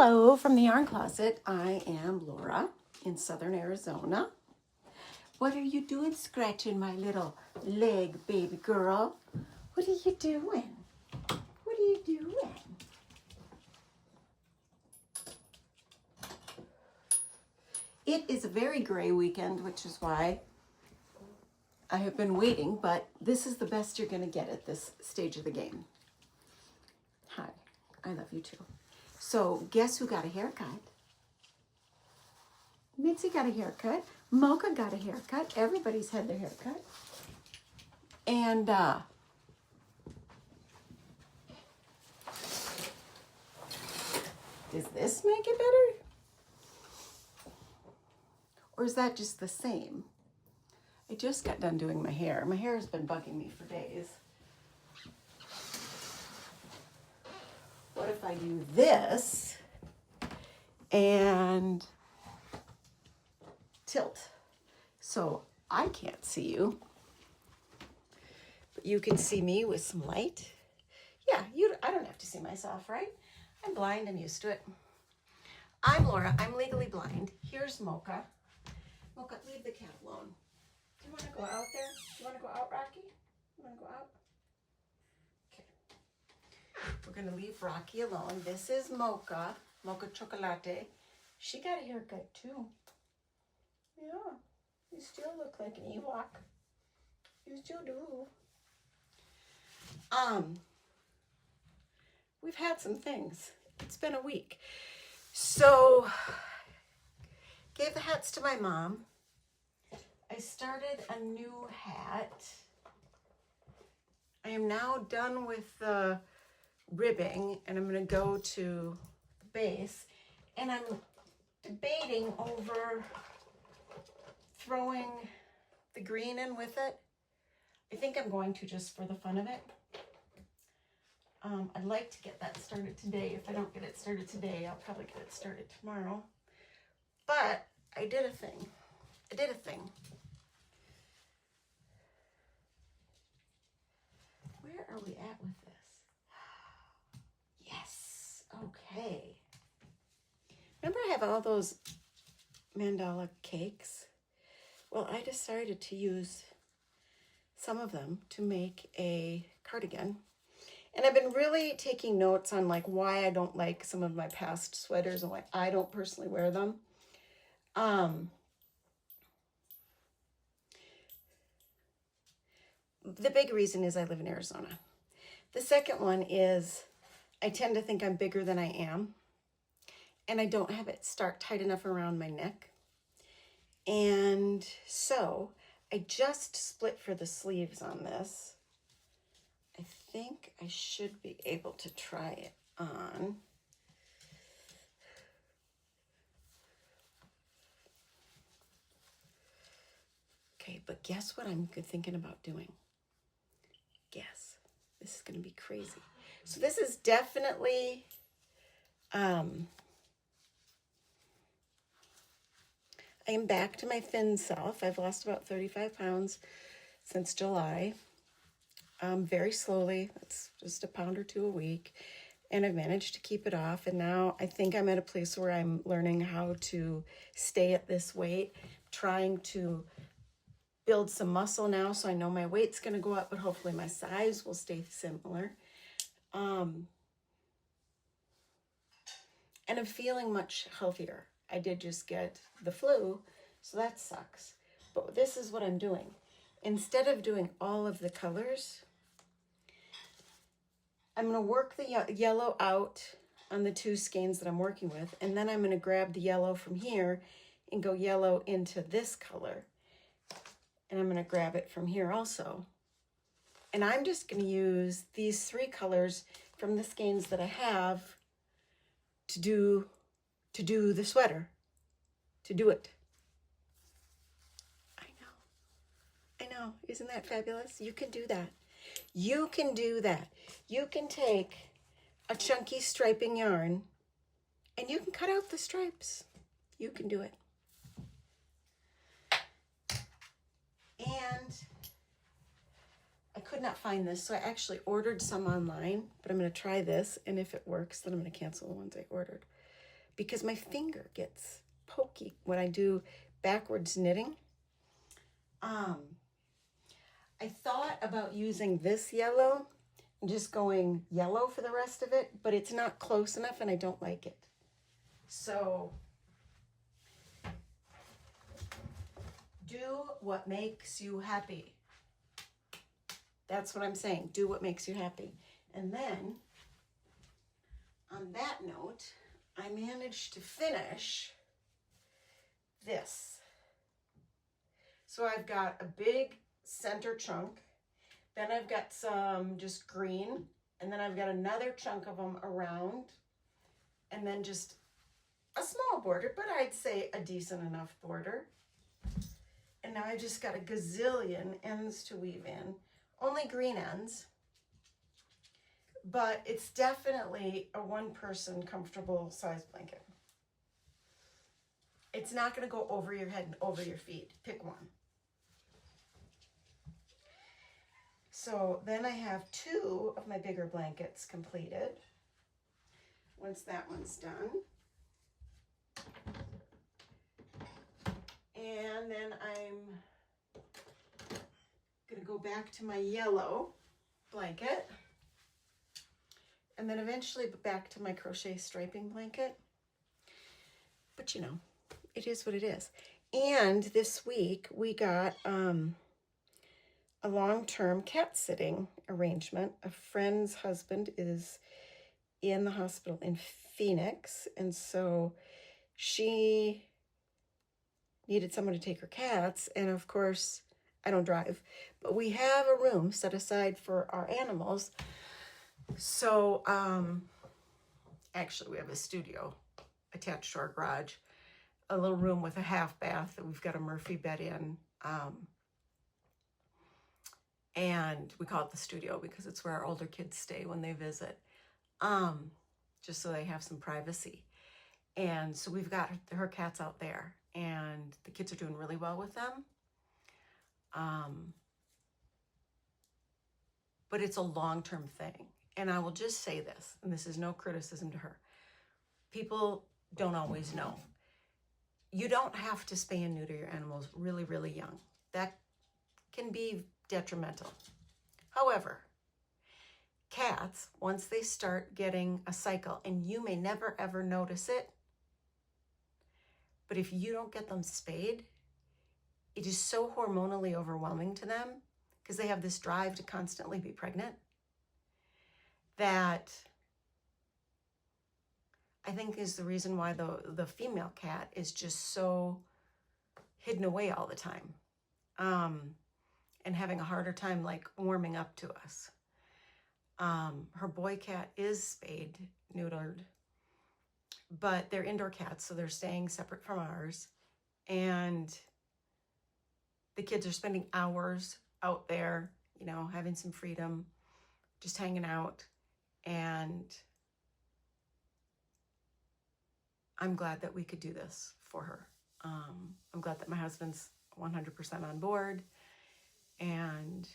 Hello from the Yarn Closet. I am Laura in Southern Arizona. What are you doing scratching my little leg, baby girl? What are you doing? What are you doing? It is a very gray weekend, which is why I have been waiting, but this is the best you're going to get at this stage of the game. Hi, I love you too. So guess who got a haircut? Mitzi got a haircut. Mocha got a haircut. Everybody's had their haircut. And does this make it better? Or is that just the same? I just got done doing my hair. My hair has been bugging me for days. What if I do this and tilt? So I can't see you, but you can see me with some light. Yeah, I don't have to see myself, right? I'm blind, I'm used to it. I'm Laura, I'm legally blind. Here's Mocha. Mocha, leave the cat alone. Do you want to go out there? Do you want to go out, Rocky? You want to go out? We're going to leave Rocky alone. This is Mocha, Mocha Chocolate. She got a haircut too. Yeah, you still look like an Ewok. You still do. We've had some things. It's been a week. So, gave the hats to my mom. I started a new hat. I am now done with the ribbing, and I'm going to go to the base, and I'm debating over throwing the green in with it. I think I'm going to, just for the fun of it. I'd like to get that started today. If I don't get it started today, I'll probably get it started tomorrow. But I did a thing. Where are we at with this? Yes, okay. Remember I have all those mandala cakes? Well, I decided to use some of them to make a cardigan. And I've been really taking notes on like why I don't like some of my past sweaters and why I don't personally wear them. The big reason is I live in Arizona. The second one is I tend to think I'm bigger than I am, and I don't have it start tight enough around my neck. And so I just split for the sleeves on this. I think I should be able to try it on. Okay, but guess what I'm thinking about doing? Guess. This is going to be crazy. So this is definitely I am back to my thin self. I've lost about 35 pounds since July. Very slowly. That's just a pound or two a week. And I've managed to keep it off. And now I think I'm at a place where I'm learning how to stay at this weight, trying to build some muscle now. So I know my weight's going to go up, but hopefully my size will stay similar. And I'm feeling much healthier. I did just get the flu, so that sucks. But this is what I'm doing. Instead of doing all of the colors, I'm going to work the yellow out on the two skeins that I'm working with, and then I'm going to grab the yellow from here and go yellow into this color. And I'm going to grab it from here also. And I'm just going to use these three colors from the skeins that I have to do the sweater, to do it. I know, isn't that fabulous? You can do that. You can do that. You can take a chunky striping yarn and you can cut out the stripes. You can do it. And I could not find this, so I actually ordered some online, but I'm going to try this, and if it works, then I'm going to cancel the ones I ordered. because my finger gets pokey when I do backwards knitting. I thought about using this yellow and just going yellow for the rest of it, but it's not close enough and I don't like it. So do what makes you happy. That's what I'm saying. Do what makes you happy. And then on that note, I managed to finish this. So I've got a big center chunk, then I've got some just green, and then I've got another chunk of them around, and then just a small border, but I'd say a decent enough border. And now I just got a gazillion ends to weave in, only green ends, but it's definitely a one-person comfortable size blanket. It's not going to go over your head and over your feet. Pick one. So then I have 2 of my bigger blankets completed. Once that one's done. And then I'm going to go back to my yellow blanket. And then eventually back to my crochet striping blanket. But you know, it is what it is. And this week we got a long-term cat sitting arrangement. A friend's husband is in the hospital in Phoenix, and so she needed someone to take her cats. And of course, I don't drive, but we have a room set aside for our animals. So actually we have a studio attached to our garage, a little room with a half bath that we've got a Murphy bed in. And we call it the studio because it's where our older kids stay when they visit, just so they have some privacy. And so we've got her cats out there, and the kids are doing really well with them. But it's a long-term thing. And I will just say this, and this is no criticism to her. People don't always know. You don't have to spay and neuter your animals really, really young. That can be detrimental. However, cats, once they start getting a cycle, and you may never ever notice it, but if you don't get them spayed, it is so hormonally overwhelming to them because they have this drive to constantly be pregnant that I think is the reason why the female cat is just so hidden away all the time. And having a harder time like warming up to us. Her boy cat is spayed, neutered, but they're indoor cats, so they're staying separate from ours. And the kids are spending hours out there, you know, having some freedom, just hanging out. And I'm glad that we could do this for her. I'm glad that my husband's 100% on board. And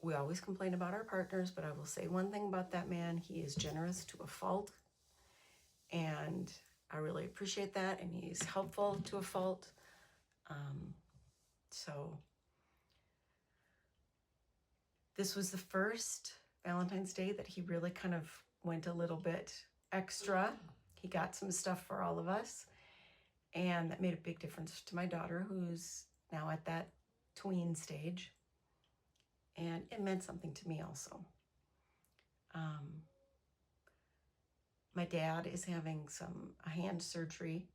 we always complain about our partners, but I will say one thing about that man. He is generous to a fault. And I really appreciate that. And he's helpful to a fault. So this was the first Valentine's Day that he really kind of went a little bit extra. He got some stuff for all of us. And that made a big difference to my daughter, who's now at that tween stage. And it meant something to me also. My dad is having a hand surgery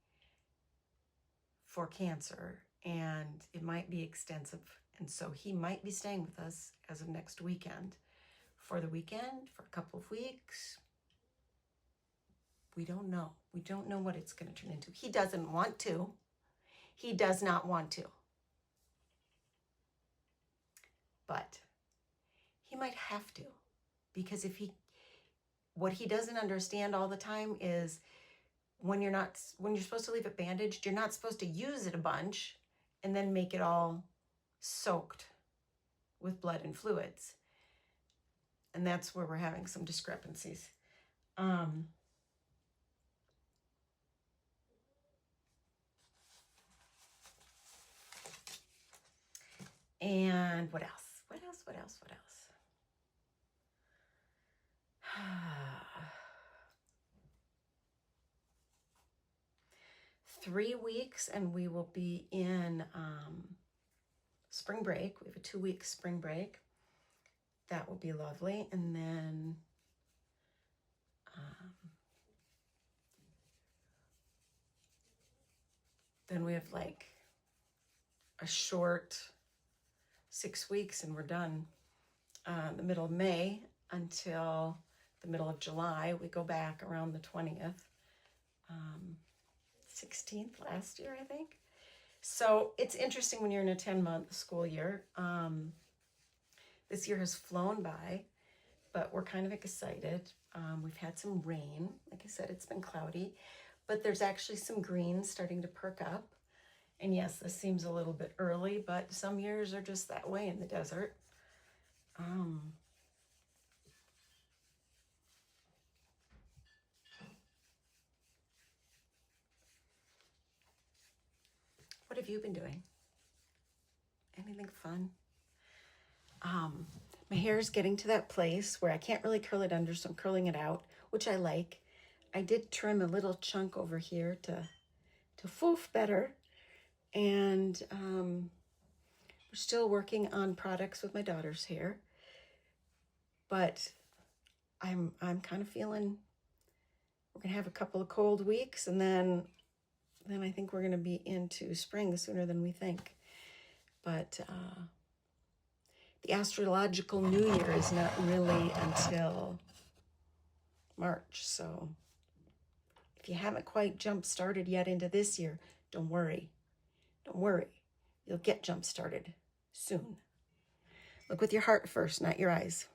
for cancer, and it might be extensive. And so he might be staying with us as of next weekend. For the weekend, for a couple of weeks. We don't know. We don't know what it's going to turn into. He doesn't want to. He does not want to. But he might have to. Because what he doesn't understand all the time is when you're supposed to leave it bandaged, you're not supposed to use it a bunch and then make it all soaked with blood and fluids. And that's where we're having some discrepancies. And what else? What else? 3 weeks and we will be in spring break. We have a 2-week spring break. That will be lovely. And then we have like a short 6 weeks and we're done. The middle of May until the middle of July. We go back around the 20th. 16th last year, I think. So it's interesting when you're in a 10-month school year. This year has flown by, but we're kind of excited. We've had some rain. Like I said, it's been cloudy, but there's actually some greens starting to perk up. And yes, this seems a little bit early, but some years are just that way in the desert. What have you been doing? Anything fun? My hair is getting to that place where I can't really curl it under, so I'm curling it out, which I like. I did trim a little chunk over here to foof better. And we're still working on products with my daughter's hair. But I'm kind of feeling we're gonna have a couple of cold weeks, and then I think we're gonna be into spring sooner than we think. But the astrological new year is not really until March. So if you haven't quite jump started yet into this year, don't worry. Don't worry. You'll get jump started soon. Look with your heart first, not your eyes.